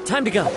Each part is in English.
time to go.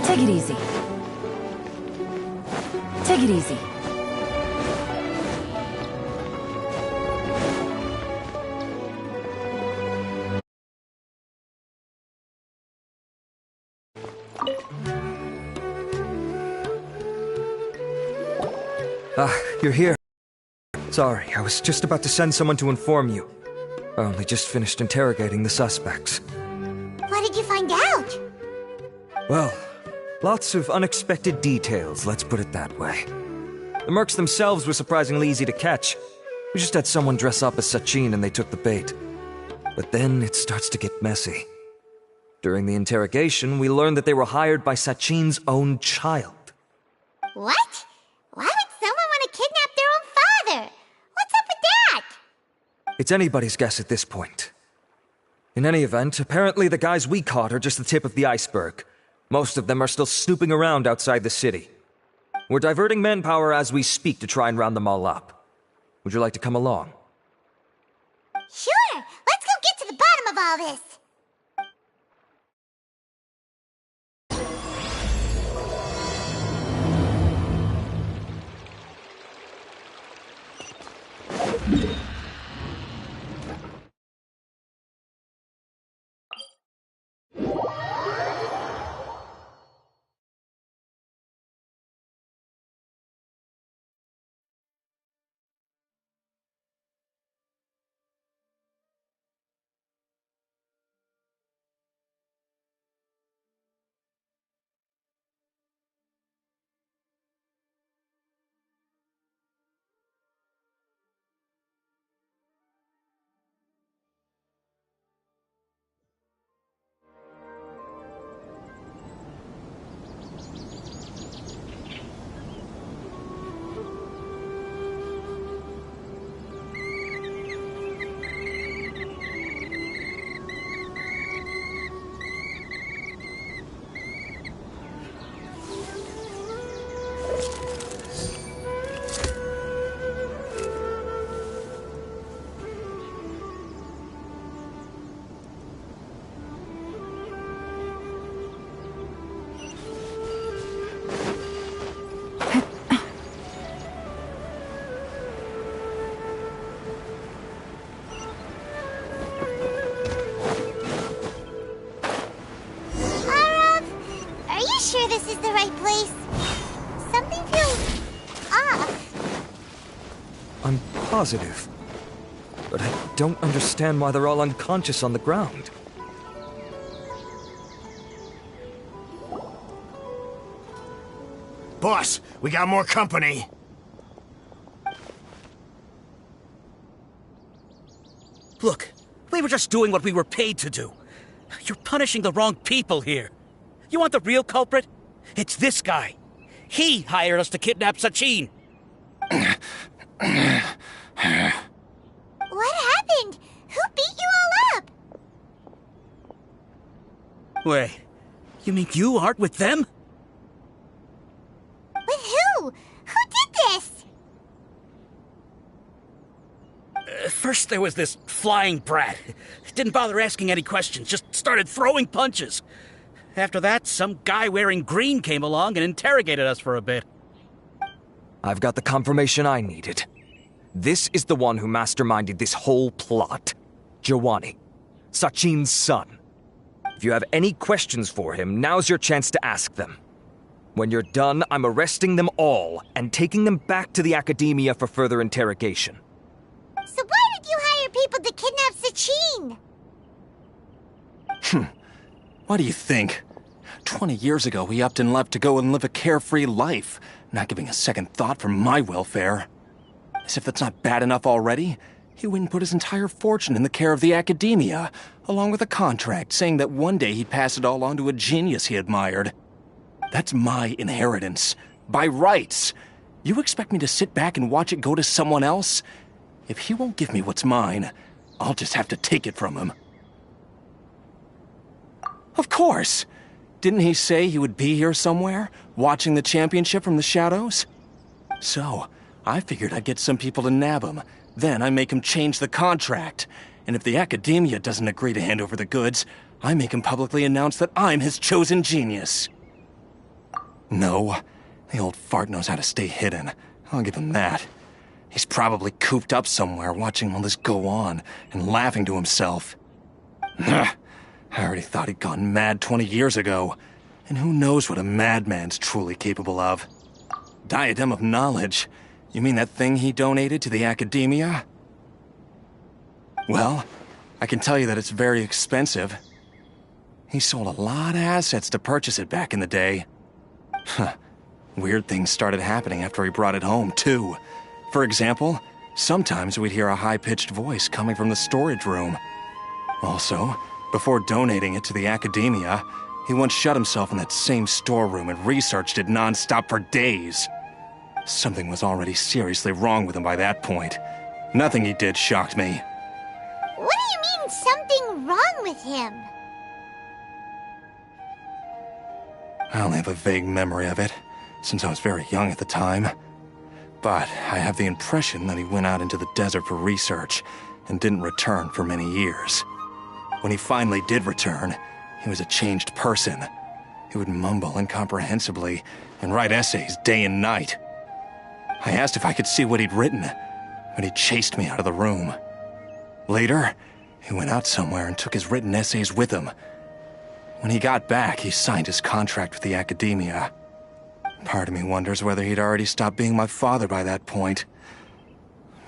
Take it easy. Take it easy. You're here. Sorry, I was just about to send someone to inform you. I only just finished interrogating the suspects. What did you find out? Well, lots of unexpected details, let's put it that way. The mercs themselves were surprisingly easy to catch. We just had someone dress up as Sachin and they took the bait. But then it starts to get messy. During the interrogation, we learned that they were hired by Sachin's own child. What? Why would someone want to kidnap their own father? What's up with that? It's anybody's guess at this point. In any event, apparently the guys we caught are just the tip of the iceberg. Most of them are still snooping around outside the city. We're diverting manpower as we speak to try and round them all up. Would you like to come along? Sure! Let's go get to the bottom of all this! Sure this is the right place? Something feels off. I'm positive. But I don't understand why they're all unconscious on the ground. Boss, we got more company. Look, we were just doing what we were paid to do. You're punishing the wrong people here. You want the real culprit? It's this guy. He hired us to kidnap Sachin. What happened? Who beat you all up? Wait, you mean you aren't with them? With who? Who did this? First there was this flying brat. Didn't bother asking any questions, just started throwing punches. After that, some guy wearing green came along and interrogated us for a bit. I've got the confirmation I needed. This is the one who masterminded this whole plot. Jawani, Sachin's son. If you have any questions for him, now's your chance to ask them. When you're done, I'm arresting them all and taking them back to the academia for further interrogation. So why did you hire people to kidnap Sachin? What do you think? 20 years ago, he upped and left to go and live a carefree life, not giving a second thought for my welfare. As if that's not bad enough already, He went and put his entire fortune in the care of the academia, along with a contract saying that one day he'd pass it all on to a genius he admired. That's my inheritance. By rights. You expect me to sit back and watch it go to someone else? If he won't give me what's mine, I'll just have to take it from him. Of course! Didn't he say he would be here somewhere, watching the championship from the shadows? So, I figured I'd get some people to nab him. Then I make him change the contract. And if the academia doesn't agree to hand over the goods, I make him publicly announce that I'm his chosen genius. No, the old fart knows how to stay hidden. I'll give him that. He's probably cooped up somewhere watching all this go on and laughing to himself. I already thought he'd gone mad 20 years ago. And who knows what a madman's truly capable of. Diadem of Knowledge? You mean that thing he donated to the academia? Well, I can tell you that it's very expensive. He sold a lot of assets to purchase it back in the day. Weird things started happening after he brought it home, too. For example, sometimes we'd hear a high-pitched voice coming from the storage room. Also, before donating it to the academia, he once shut himself in that same storeroom and researched it non-stop for days. Something was already seriously wrong with him by that point. Nothing he did shocked me. What do you mean, something wrong with him? I only have a vague memory of it, since I was very young at the time. But I have the impression that he went out into the desert for research and didn't return for many years. When he finally did return, he was a changed person. He would mumble incomprehensibly and write essays day and night. I asked if I could see what he'd written, but he chased me out of the room. Later, he went out somewhere and took his written essays with him. When he got back, he signed his contract with the academia. Part of me wonders whether he'd already stopped being my father by that point.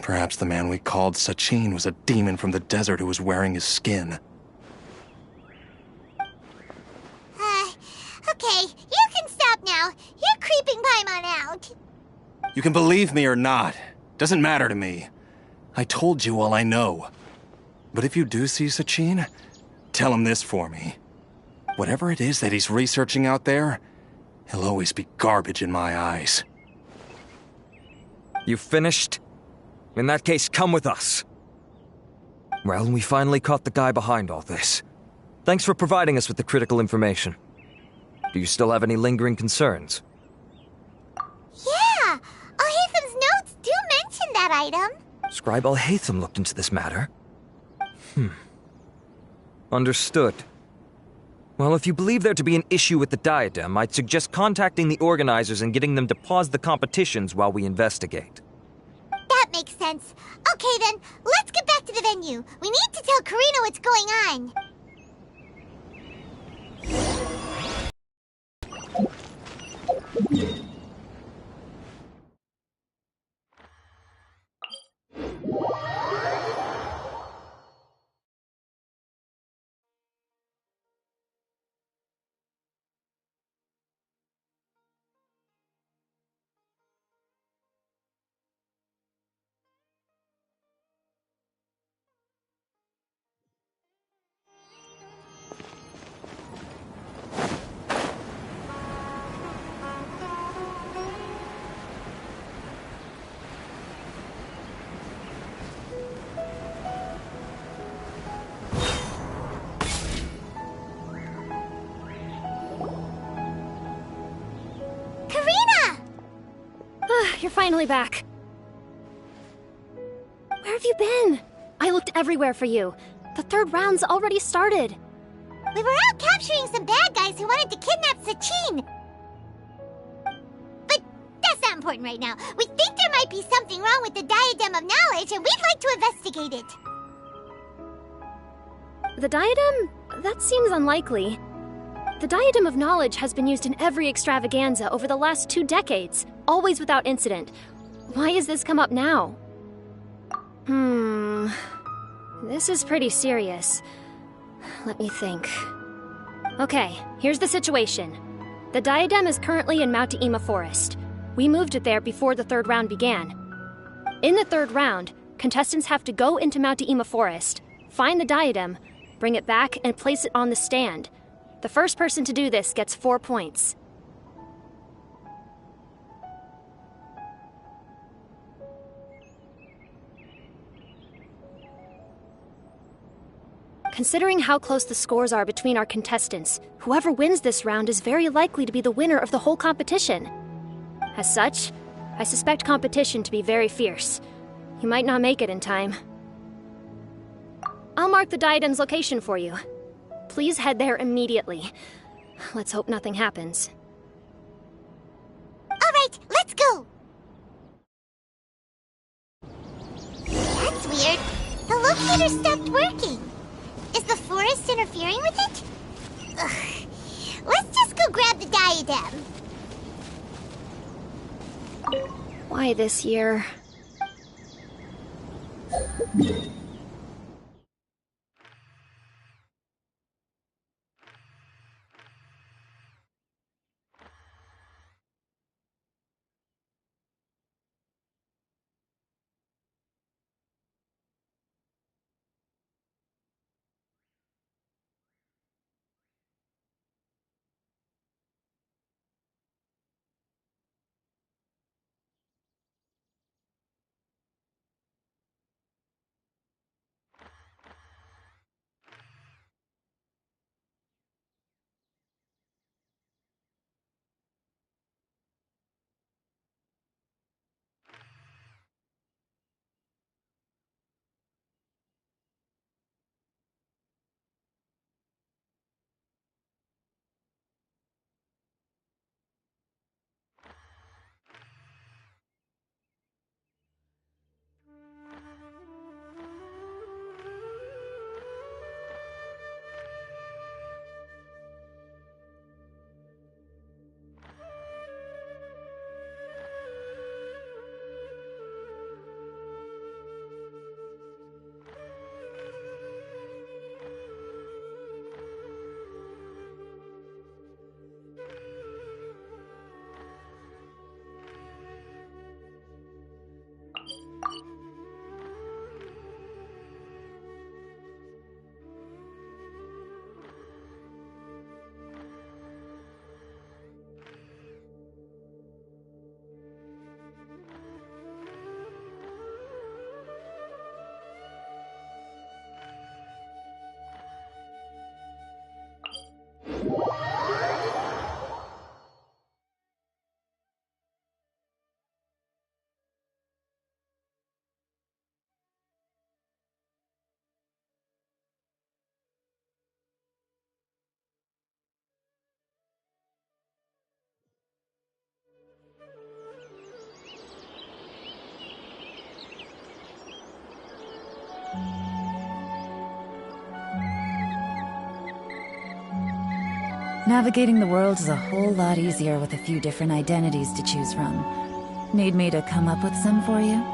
Perhaps the man we called Sachin was a demon from the desert who was wearing his skin. Okay, you can stop now. You're creeping Paimon out. You can believe me or not. Doesn't matter to me. I told you all I know. But if you do see Sachin, tell him this for me. Whatever it is that he's researching out there, he'll always be garbage in my eyes. You finished? In that case, come with us. Well, we finally caught the guy behind all this. Thanks for providing us with the critical information. Do you still have any lingering concerns? Yeah! Al-Haytham's notes do mention that item. Scribe Al-Haytham looked into this matter. Understood. Well, if you believe there to be an issue with the diadem, I'd suggest contacting the organizers and getting them to pause the competitions while we investigate. That makes sense. Okay then, let's get back to the venue. We need to tell Karina what's going on. You're finally back. Where have you been? I looked everywhere for you. The third round's already started. We were out capturing some bad guys who wanted to kidnap Sachin. But that's not important right now. We think there might be something wrong with the Diadem of Knowledge, and we'd like to investigate it. The diadem? That seems unlikely. The Diadem of Knowledge has been used in every extravaganza over the last 2 decades, always without incident. Why has this come up now? This is pretty serious. Let me think. Okay, here's the situation. The diadem is currently in Mount Ima Forest. We moved it there before the third round began. In the third round, Contestants have to go into Mount Deima Forest, find the diadem, bring it back, and place it on the stand. The first person to do this gets 4 points. Considering how close the scores are between our contestants, whoever wins this round is very likely to be the winner of the whole competition. As such, I suspect competition to be very fierce. You might not make it in time. I'll mark the diadem's location for you. Please head there immediately. Let's hope nothing happens. All right, let's go! That's weird. The locator stopped working. Is the forest interfering with it? Ugh. Let's just go grab the diadem. Why this year? Navigating the world is a whole lot easier with a few different identities to choose from. Need me to come up with some for you?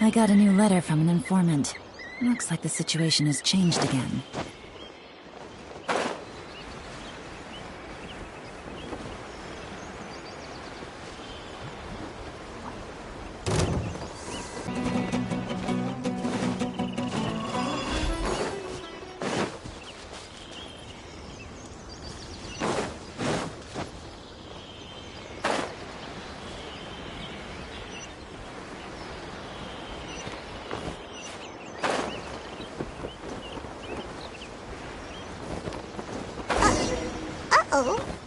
I got a new letter from an informant. Looks like the situation has changed again. Oh.